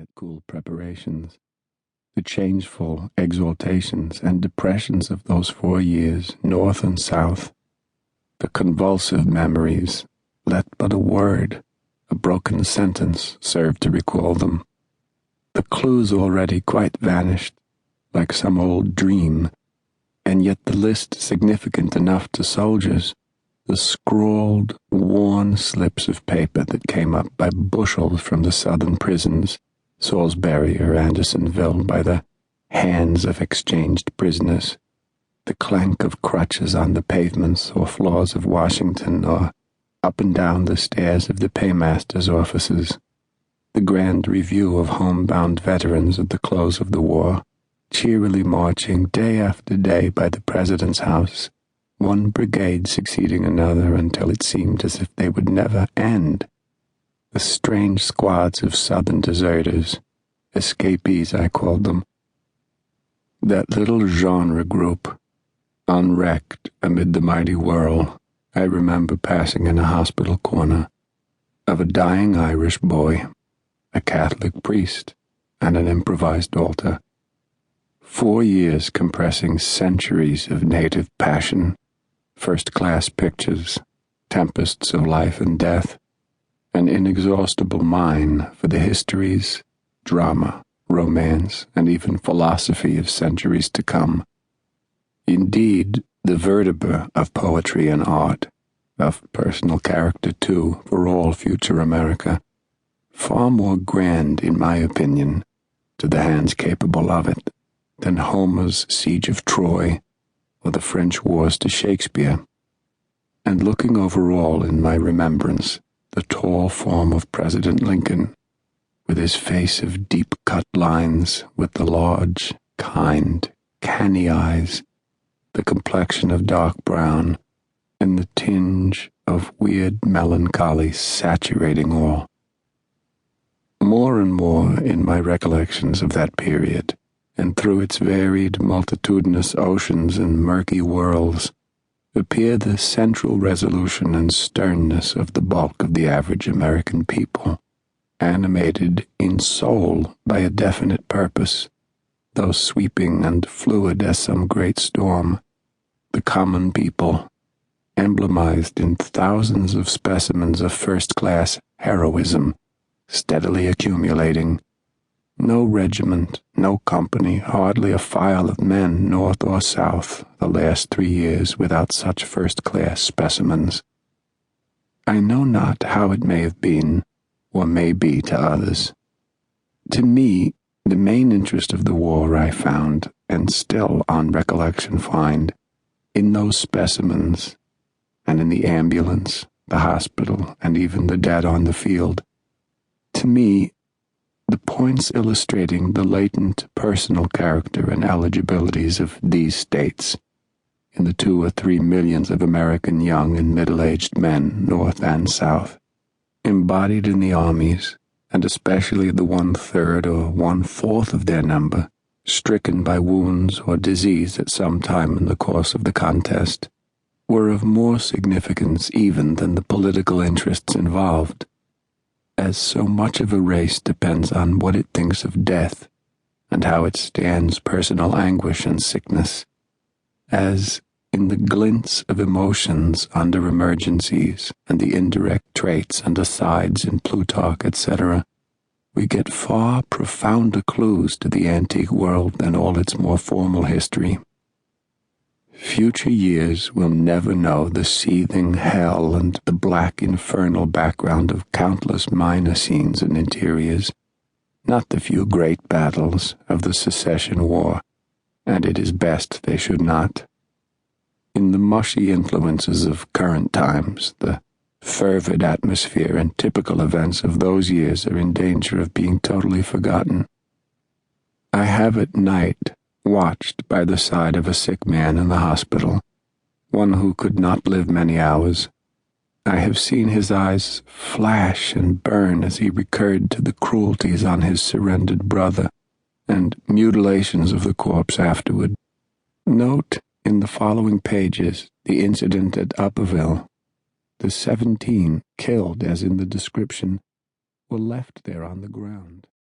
yet cool preparations, the changeful exaltations and depressions of those 4 years, north and south, the convulsive memories, let but a word, a broken sentence serve to recall them. The clues already quite vanished, like some old dream, and yet the list significant enough to soldiers, the scrawled, worn slips of paper that came up by bushels from the southern prisons, Salisbury or Andersonville, by the hands of exchanged prisoners, the clank of crutches on the pavements or floors of Washington, or up and down the stairs of the paymaster's offices, the grand review of homebound veterans at the close of the war, cheerily marching day after day by the president's house, one brigade succeeding another until it seemed as if they would never end. The strange squads of southern deserters, escapees I called them. That little genre group, unwrecked amid the mighty whirl, I remember passing in a hospital corner, of a dying Irish boy, a Catholic priest, and an improvised altar. 4 years compressing centuries of native passion, first-class pictures, tempests of life and death, an inexhaustible mine for the histories, drama, romance, and even philosophy of centuries to come. Indeed, the vertebra of poetry and art, of personal character too, for all future America, far more grand, in my opinion, to the hands capable of it, than Homer's Siege of Troy, or the French wars to Shakespeare. And looking over all in my remembrance, the tall form of President Lincoln, with his face of deep-cut lines, with the large, kind, canny eyes, the complexion of dark brown, and the tinge of weird melancholy saturating all. More and more in my recollections of that period, and through its varied, multitudinous oceans and murky whirls, appear the central resolution and sternness of the bulk of the average American people, animated in soul by a definite purpose, though sweeping and fluid as some great storm, the common people, emblemized in thousands of specimens of first-class heroism, steadily accumulating. No regiment, no company, hardly a file of men, north or south, the last 3 years without such first-class specimens. I know not how it may have been, or may be to others. To me, the main interest of the war I found, and still on recollection find, in those specimens, and in the ambulance, the hospital, and even the dead on the field. To me, the points illustrating the latent personal character and eligibilities of these states, in the 2 or 3 millions of American young and middle-aged men, north and south, embodied in the armies, and especially the 1/3 or 1/4 of their number, stricken by wounds or disease at some time in the course of the contest, were of more significance even than the political interests involved, as so much of a race depends on what it thinks of death and how it stands personal anguish and sickness, as in the glints of emotions under emergencies and the indirect traits and asides in Plutarch, etc., we get far profounder clues to the antique world than all its more formal history. Future years will never know the seething hell and the black infernal background of countless minor scenes and interiors, not the few great battles of the Secession War, and it is best they should not. In the mushy influences of current times, the fervid atmosphere and typical events of those years are in danger of being totally forgotten. I have at night watched by the side of a sick man in the hospital, one who could not live many hours. I have seen his eyes flash and burn as he recurred to the cruelties on his surrendered brother and mutilations of the corpse afterward. Note in the following pages the incident at Upperville. The 17 killed, as in the description, were left there on the ground.